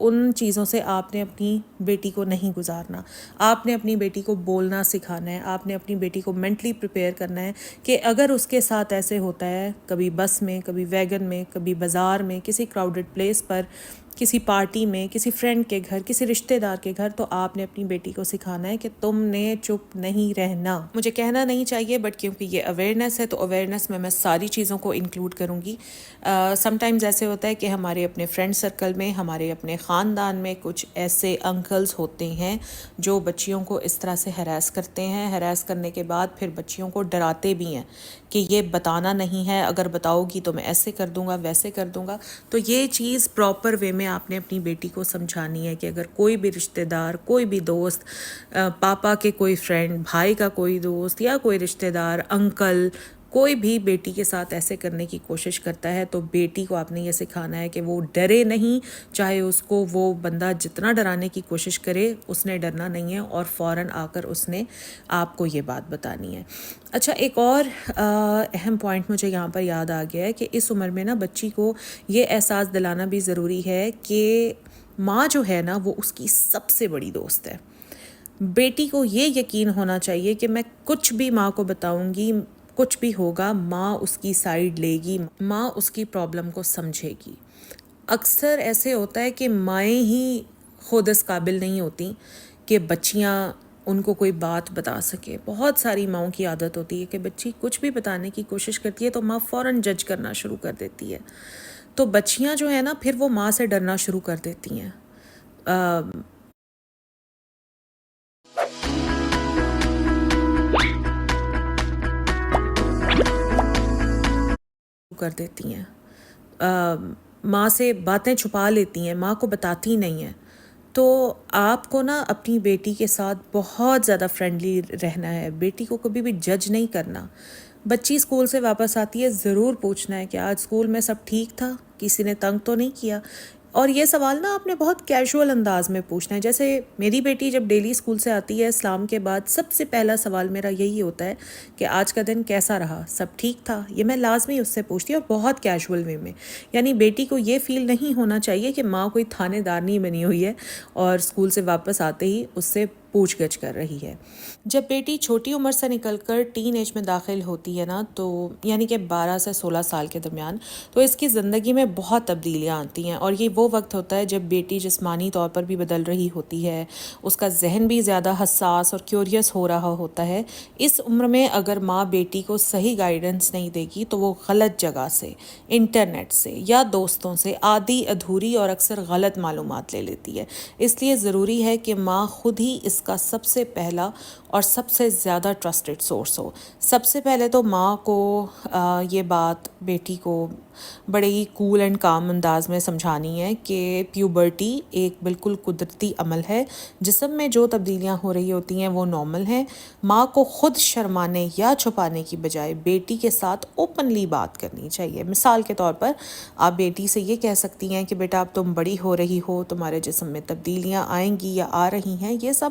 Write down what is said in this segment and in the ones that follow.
ان چیزوں سے آپ نے اپنی بیٹی کو نہیں گزارنا. آپ نے اپنی بیٹی کو بولنا سکھانا ہے. آپ نے اپنی بیٹی کو مینٹلی پریپیئر کرنا ہے کہ اگر اس کے ساتھ ایسے ہوتا ہے کبھی بس میں, کبھی ویگن میں, کبھی بازار میں, کسی کراؤڈڈ پلیس پر, کسی پارٹی میں, کسی فرینڈ کے گھر, کسی رشتہ دار کے گھر, تو آپ نے اپنی بیٹی کو سکھانا ہے کہ تم نے چپ نہیں رہنا. مجھے کہنا نہیں چاہیے بٹ کیونکہ یہ اویئرنیس ہے تو اویئرنیس میں ساری چیزوں کو انکلوڈ کروں گی. سم ٹائمز ایسے ہوتا ہے کہ ہمارے اپنے فرینڈ سرکل میں, ہمارے اپنے خاندان میں کچھ ایسے انکلز ہوتے ہیں جو بچیوں کو اس طرح سے ہراس کرتے ہیں. ہراس کرنے کے بعد پھر بچیوں کو ڈراتے بھی ہیں کہ یہ بتانا نہیں ہے, اگر بتاؤ گی تو میں ایسے کر دوں گا, ویسے کر دوں گا. تو یہ چیز پراپر وے میں آپ نے اپنی بیٹی کو سمجھانی ہے کہ اگر کوئی بھی رشتہ دار, کوئی بھی دوست, پاپا کے کوئی فرینڈ, بھائی کا کوئی دوست یا کوئی رشتہ دار, انکل, کوئی بھی بیٹی کے ساتھ ایسے کرنے کی کوشش کرتا ہے تو بیٹی کو آپ نے یہ سکھانا ہے کہ وہ ڈرے نہیں, چاہے اس کو وہ بندہ جتنا ڈرانے کی کوشش کرے اس نے ڈرنا نہیں ہے, اور فوراً آ کر اس نے آپ کو یہ بات بتانی ہے. اچھا, ایک اور اہم پوائنٹ مجھے یہاں پر یاد آ گیا ہے کہ اس عمر میں نا بچی کو یہ احساس دلانا بھی ضروری ہے کہ ماں جو ہے نا وہ اس کی سب سے بڑی دوست ہے. بیٹی کو یہ یقین ہونا چاہیے کہ میں کچھ بھی ماں کو بتاؤں گی, کچھ بھی ہوگا, ماں اس کی سائیڈ لے گی, ماں اس کی پرابلم کو سمجھے گی. اکثر ایسے ہوتا ہے کہ مائیں ہی خود اس قابل نہیں ہوتی کہ بچیاں ان کو کوئی بات بتا سکے. بہت ساری ماؤں کی عادت ہوتی ہے کہ بچی کچھ بھی بتانے کی کوشش کرتی ہے تو ماں فوراً جج کرنا شروع کر دیتی ہے. تو بچیاں جو ہیں نا پھر وہ ماں سے ڈرنا شروع کر دیتی ہیں, ماں سے باتیں چھپا لیتی ہیں, ماں کو بتاتی نہیں ہیں. تو آپ کو نا اپنی بیٹی کے ساتھ بہت زیادہ فرینڈلی رہنا ہے. بیٹی کو کبھی بھی جج نہیں کرنا. بچی اسکول سے واپس آتی ہے, ضرور پوچھنا ہے کہ آج اسکول میں سب ٹھیک تھا, کسی نے تنگ تو نہیں کیا. اور یہ سوال نا آپ نے بہت کیجول انداز میں پوچھنا ہے. جیسے میری بیٹی جب ڈیلی اسکول سے آتی ہے اسلام کے بعد, سب سے پہلا سوال میرا یہی ہوتا ہے کہ آج کا دن کیسا رہا, سب ٹھیک تھا. یہ میں لازمی اس سے پوچھتی ہوں, اور بہت کیجول وے میں. یعنی بیٹی کو یہ فیل نہیں ہونا چاہیے کہ ماں کوئی تھانے دار نہیں بنی ہوئی ہے اور اسکول سے واپس آتے ہی اس سے پوچھ گچھ کر رہی ہے. جب بیٹی چھوٹی عمر سے نکل کر ٹین ایج میں داخل ہوتی ہے نا, تو یعنی کہ 12 سے 16 سال کے درمیان, تو اس کی زندگی میں بہت تبدیلیاں آتی ہیں. اور یہ وہ وقت ہوتا ہے جب بیٹی جسمانی طور پر بھی بدل رہی ہوتی ہے, اس کا ذہن بھی زیادہ حساس اور کیوریس ہو رہا ہوتا ہے. اس عمر میں اگر ماں بیٹی کو صحیح گائیڈنس نہیں دے گی تو وہ غلط جگہ سے, انٹرنیٹ سے یا دوستوں سے آدھی ادھوری اور اکثر غلط معلومات لے لیتی ہے. اس لیے ضروری ہے کہ ماں خود ہی اس کا سب سے پہلا اور سب سے زیادہ ٹرسٹڈ سورس ہو. سب سے پہلے تو ماں کو یہ بات بیٹی کو بڑے ہی کول اینڈ کام انداز میں سمجھانی ہے کہ پیوبرٹی ایک بالکل قدرتی عمل ہے. جسم میں جو تبدیلیاں ہو رہی ہوتی ہیں وہ نارمل ہیں. ماں کو خود شرمانے یا چھپانے کی بجائے بیٹی کے ساتھ اوپنلی بات کرنی چاہیے. مثال کے طور پر آپ بیٹی سے یہ کہہ سکتی ہیں کہ بیٹا اب تم بڑی ہو رہی ہو, تمہارے جسم میں تبدیلیاں آئیں گی یا آ رہی ہیں, یہ سب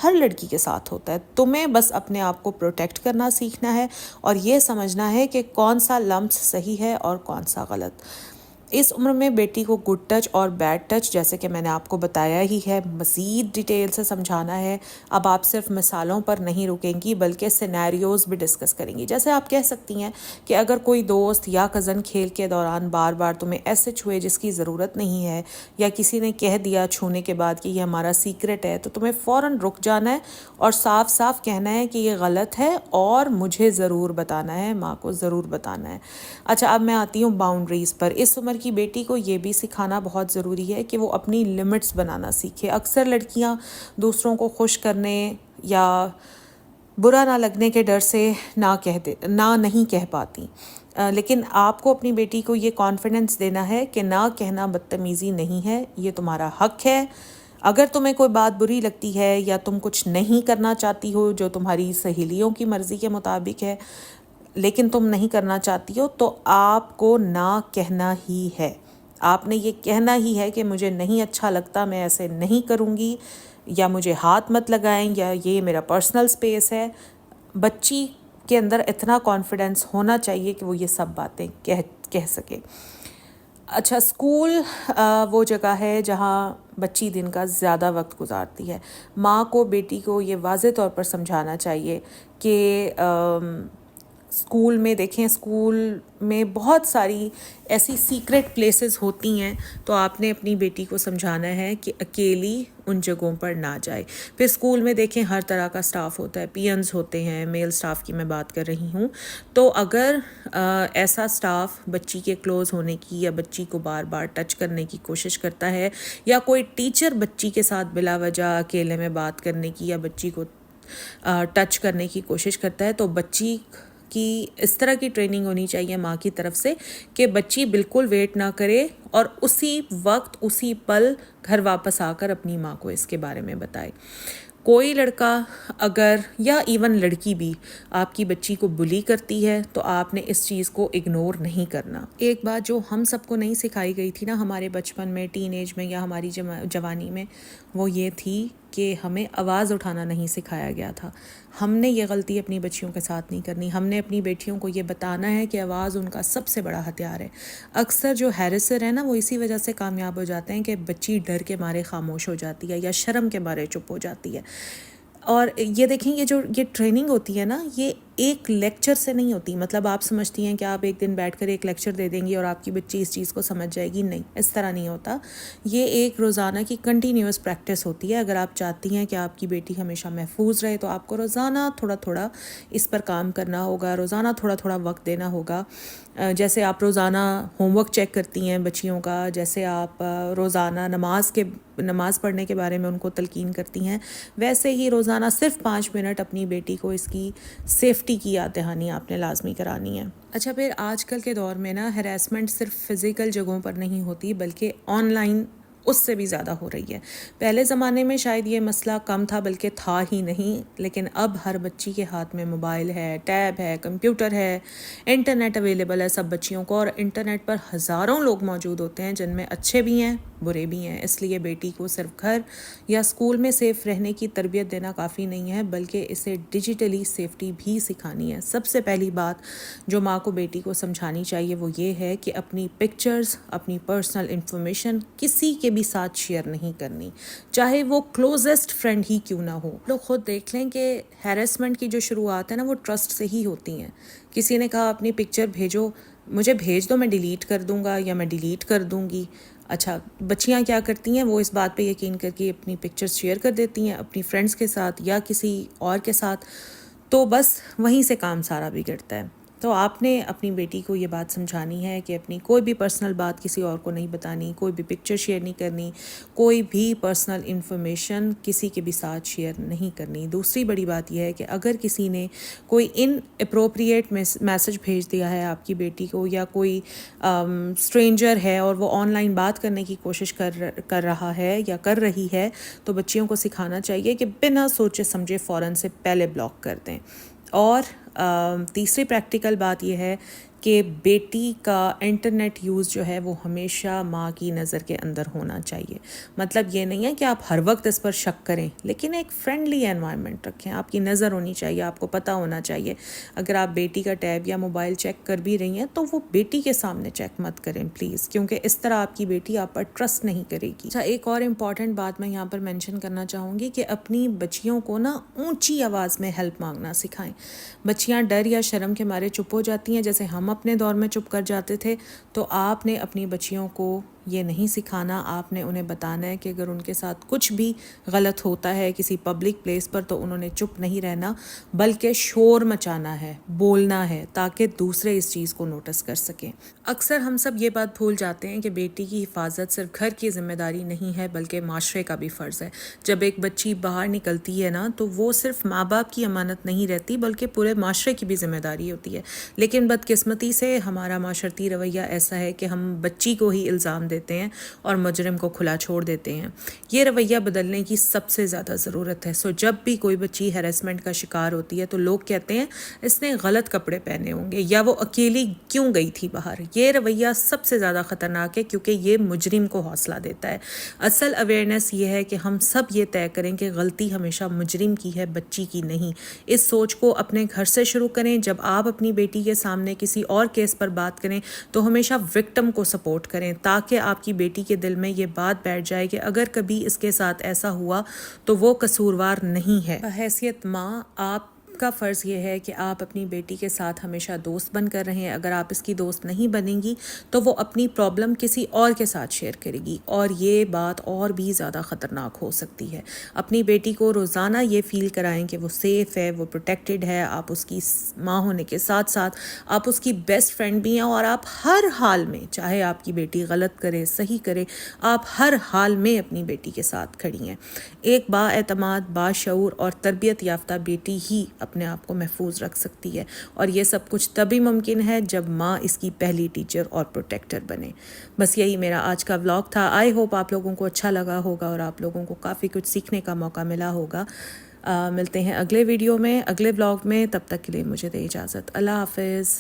ہر لڑکی کے ساتھ ہوتا ہے. تمہیں بس اپنے آپ کو پروٹیکٹ کرنا سیکھنا ہے اور یہ سمجھنا ہے کہ کون سا لمس صحیح ہے اور کون سا غلط. اس عمر میں بیٹی کو گڈ ٹچ اور بیڈ ٹچ, جیسے کہ میں نے آپ کو بتایا ہی ہے, مزید ڈیٹیل سے سمجھانا ہے. اب آپ صرف مثالوں پر نہیں رکیں گی بلکہ سینیریوز بھی ڈسکس کریں گی. جیسے آپ کہہ سکتی ہیں کہ اگر کوئی دوست یا کزن کھیل کے دوران بار بار تمہیں ایسے چھوئے جس کی ضرورت نہیں ہے, یا کسی نے کہہ دیا چھونے کے بعد کہ یہ ہمارا سیکرٹ ہے, تو تمہیں فوراً رک جانا ہے اور صاف صاف کہنا ہے کہ یہ غلط ہے اور مجھے ضرور بتانا ہے, ماں کو ضرور بتانا ہے. اچھا, اب میں آتی ہوں باؤنڈریز پر. اس عمر کی بیٹی کو یہ بھی سکھانا بہت ضروری ہے کہ وہ اپنی لمٹس بنانا سیکھے. اکثر لڑکیاں دوسروں کو خوش کرنے یا برا نہ لگنے کے ڈر سے نہیں کہہ پاتی, لیکن آپ کو اپنی بیٹی کو یہ کانفیڈنس دینا ہے کہ نہ کہنا بدتمیزی نہیں ہے, یہ تمہارا حق ہے. اگر تمہیں کوئی بات بری لگتی ہے یا تم کچھ نہیں کرنا چاہتی ہو جو تمہاری سہیلیوں کی مرضی کے مطابق ہے لیکن تم نہیں کرنا چاہتی ہو, تو آپ کو نہ کہنا ہی ہے. آپ نے یہ کہنا ہی ہے کہ مجھے نہیں اچھا لگتا, میں ایسے نہیں کروں گی, یا مجھے ہاتھ مت لگائیں, یا یہ میرا پرسنل سپیس ہے. بچی کے اندر اتنا کانفیڈنس ہونا چاہیے کہ وہ یہ سب باتیں کہہ سکے. اچھا، اسکول وہ جگہ ہے جہاں بچی دن کا زیادہ وقت گزارتی ہے. ماں کو بیٹی کو یہ واضح طور پر سمجھانا چاہیے کہ اسکول میں دیکھیں، اسکول میں بہت ساری ایسی سیکرٹ پلیسز ہوتی ہیں، تو آپ نے اپنی بیٹی کو سمجھانا ہے کہ اکیلی ان جگہوں پر نہ جائے. پھر اسکول میں دیکھیں ہر طرح کا سٹاف ہوتا ہے، پی اینز ہوتے ہیں، میل سٹاف کی میں بات کر رہی ہوں. تو اگر ایسا سٹاف بچی کے کلوز ہونے کی یا بچی کو بار بار ٹچ کرنے کی کوشش کرتا ہے، یا کوئی ٹیچر بچی کے ساتھ بلا وجہ اکیلے میں بات کرنے کی یا بچی کو ٹچ کرنے کی کوشش کرتا ہے، تو بچی کی اس طرح کی ٹریننگ ہونی چاہیے ماں کی طرف سے کہ بچی بالکل ویٹ نہ کرے اور اسی وقت اسی پل گھر واپس آ کر اپنی ماں کو اس کے بارے میں بتائے. کوئی لڑکا اگر یا ایون لڑکی بھی آپ کی بچی کو بلی کرتی ہے تو آپ نے اس چیز کو اگنور نہیں کرنا. ایک بات جو ہم سب کو نہیں سکھائی گئی تھی نا ہمارے بچپن میں، ٹین ایج میں یا ہماری جوانی میں، وہ یہ تھی کہ ہمیں آواز اٹھانا نہیں سکھایا گیا تھا. ہم نے یہ غلطی اپنی بچیوں کے ساتھ نہیں کرنی. ہم نے اپنی بیٹیوں کو یہ بتانا ہے کہ آواز ان کا سب سے بڑا ہتھیار ہے. اکثر جو ہیرسر ہیں نا وہ اسی وجہ سے کامیاب ہو جاتے ہیں کہ بچی ڈر کے مارے خاموش ہو جاتی ہے یا شرم کے مارے چپ ہو جاتی ہے. اور یہ دیکھیں، یہ ٹریننگ ہوتی ہے نا، یہ ایک لیکچر سے نہیں ہوتی. مطلب آپ سمجھتی ہیں کہ آپ ایک دن بیٹھ کر ایک لیکچر دے دیں گی اور آپ کی بچی اس چیز کو سمجھ جائے گی. نہیں، اس طرح نہیں ہوتا. یہ ایک روزانہ کی کنٹینیوس پریکٹس ہوتی ہے. اگر آپ چاہتی ہیں کہ آپ کی بیٹی ہمیشہ محفوظ رہے تو آپ کو روزانہ تھوڑا تھوڑا اس پر کام کرنا ہوگا، روزانہ تھوڑا تھوڑا وقت دینا ہوگا. جیسے آپ روزانہ ہوم ورک چیک کرتی ہیں بچیوں کا، جیسے آپ روزانہ نماز پڑھنے کے بارے میں ان کو تلقین کرتی ہیں، ویسے ہی روزانہ صرف 5 منٹ اپنی بیٹی کو اس کی سیفٹی کی یاد دہانی آپ نے لازمی کرانی ہے. اچھا، پھر آج کل کے دور میں نا ہیراسمنٹ صرف فزیکل جگہوں پر نہیں ہوتی بلکہ آن لائن اس سے بھی زیادہ ہو رہی ہے. پہلے زمانے میں شاید یہ مسئلہ کم تھا، بلکہ تھا ہی نہیں، لیکن اب ہر بچی کے ہاتھ میں موبائل ہے، ٹیب ہے، کمپیوٹر ہے، انٹرنیٹ اویلیبل ہے سب بچیوں کو، اور انٹرنیٹ پر ہزاروں لوگ موجود ہوتے ہیں جن میں اچھے بھی ہیں برے بھی ہیں. اس لیے بیٹی کو صرف گھر یا اسکول میں سیف رہنے کی تربیت دینا کافی نہیں ہے، بلکہ اسے ڈیجیٹلی سیفٹی بھی سکھانی ہے. سب سے پہلی بات جو ماں کو بیٹی کو سمجھانی چاہیے وہ یہ ہے کہ اپنی پکچرز، اپنی پرسنل انفارمیشن کسی کے بھی ساتھ شیئر نہیں کرنی، چاہے وہ کلوزسٹ فرینڈ ہی کیوں نہ ہو. لوگ خود دیکھ لیں کہ ہیراسمنٹ کی جو شروعات ہے نا وہ ٹرسٹ سے ہی ہوتی ہیں. کسی نے کہا اپنی پکچر بھیجو، مجھے بھیج دو، میں ڈیلیٹ کر دوں گا یا میں ڈیلیٹ کر دوں گی. اچھا، بچیاں کیا کرتی ہیں، وہ اس بات پہ یقین کر کے اپنی پکچرز شیئر کر دیتی ہیں اپنی فرینڈس کے ساتھ یا کسی اور کے ساتھ، تو بس وہیں سے کام سارا بگڑتا ہے. تو آپ نے اپنی بیٹی کو یہ بات سمجھانی ہے کہ اپنی کوئی بھی پرسنل بات کسی اور کو نہیں بتانی، کوئی بھی پکچر شیئر نہیں کرنی، کوئی بھی پرسنل انفارمیشن کسی کے بھی ساتھ شیئر نہیں کرنی. دوسری بڑی بات یہ ہے کہ اگر کسی نے کوئی ان اپروپریٹ میسج بھیج دیا ہے آپ کی بیٹی کو، یا کوئی اسٹرینجر ہے اور وہ آن لائن بات کرنے کی کوشش کر رہا ہے یا کر رہی ہے، تو بچیوں کو سکھانا چاہیے کہ بنا سوچے سمجھے فوراً سے پہلے بلاک کر دیں. اور تیسری پریکٹیکل بات یہ ہے کہ بیٹی کا انٹرنیٹ یوز جو ہے وہ ہمیشہ ماں کی نظر کے اندر ہونا چاہیے. مطلب یہ نہیں ہے کہ آپ ہر وقت اس پر شک کریں، لیکن ایک فرینڈلی انوائرمنٹ رکھیں. آپ کی نظر ہونی چاہیے، آپ کو پتہ ہونا چاہیے. اگر آپ بیٹی کا ٹیب یا موبائل چیک کر بھی رہی ہیں تو وہ بیٹی کے سامنے چیک مت کریں پلیز، کیونکہ اس طرح آپ کی بیٹی آپ پر ٹرسٹ نہیں کرے گی. اچھا، ایک اور امپورٹنٹ بات میں یہاں پر مینشن کرنا چاہوں گی کہ اپنی بچیوں کو نا اونچی آواز میں ہیلپ مانگنا سکھائیں. بچیاں ڈر یا شرم کے مارے چپ ہو جاتی ہیں، جیسے ہم اپنے دور میں چپ کر جاتے تھے. تو آپ نے اپنی بچیوں کو یہ نہیں سکھانا. آپ نے انہیں بتانا ہے کہ اگر ان کے ساتھ کچھ بھی غلط ہوتا ہے کسی پبلک پلیس پر تو انہوں نے چپ نہیں رہنا، بلکہ شور مچانا ہے، بولنا ہے، تاکہ دوسرے اس چیز کو نوٹس کر سکیں. اکثر ہم سب یہ بات بھول جاتے ہیں کہ بیٹی کی حفاظت صرف گھر کی ذمہ داری نہیں ہے بلکہ معاشرے کا بھی فرض ہے. جب ایک بچی باہر نکلتی ہے نا تو وہ صرف ماں باپ کی امانت نہیں رہتی بلکہ پورے معاشرے کی بھی ذمہ داری ہوتی ہے. لیکن بدقسمتی سے ہمارا معاشرتی رویہ ایسا ہے کہ ہم بچی کو ہی الزام دیتے ہیں اور مجرم کو کھلا چھوڑ دیتے ہیں. یہ رویہ بدلنے کی سب سے زیادہ ضرورت ہے. جب بھی کوئی بچی ہیراسمنٹ کا شکار ہوتی ہے تو لوگ کہتے ہیں اس نے غلط کپڑے پہنے ہوں گے یا وہ اکیلی کیوں گئی تھی باہر. یہ رویہ سب سے زیادہ خطرناک ہے کیونکہ یہ مجرم کو حوصلہ دیتا ہے. اصل اویئرنیس یہ ہے کہ ہم سب یہ طے کریں کہ غلطی ہمیشہ مجرم کی ہے، بچی کی نہیں. اس سوچ کو اپنے گھر سے شروع کریں. جب آپ اپنی بیٹی کے سامنے کسی اور کیس پر بات کریں تو ہمیشہ وکٹم کو سپورٹ کریں تاکہ آپ کی بیٹی کے دل میں یہ بات بیٹھ جائے کہ اگر کبھی اس کے ساتھ ایسا ہوا تو وہ قصوروار نہیں ہے. بحیثیت ماں آپ کا فرض یہ ہے کہ آپ اپنی بیٹی کے ساتھ ہمیشہ دوست بن کر رہیں. اگر آپ اس کی دوست نہیں بنیں گی تو وہ اپنی پرابلم کسی اور کے ساتھ شیئر کرے گی اور یہ بات اور بھی زیادہ خطرناک ہو سکتی ہے. اپنی بیٹی کو روزانہ یہ فیل کرائیں کہ وہ سیف ہے، وہ پروٹیکٹڈ ہے. آپ اس کی ماں ہونے کے ساتھ ساتھ آپ اس کی بیسٹ فرینڈ بھی ہیں اور آپ ہر حال میں، چاہے آپ کی بیٹی غلط کرے صحیح کرے، آپ ہر حال میں اپنی بیٹی کے ساتھ کھڑی ہیں. ایک با اعتماد، باشعور اور تربیت یافتہ بیٹی ہی اپنے آپ کو محفوظ رکھ سکتی ہے اور یہ سب کچھ تبھی ممکن ہے جب ماں اس کی پہلی ٹیچر اور پروٹیکٹر بنے. بس یہی میرا آج کا ولاگ تھا. آئی ہوپ آپ لوگوں کو اچھا لگا ہوگا اور آپ لوگوں کو کافی کچھ سیکھنے کا موقع ملا ہوگا. ملتے ہیں اگلے ویڈیو میں، اگلے ولاگ میں. تب تک کے لیے مجھے دے اجازت. اللہ حافظ.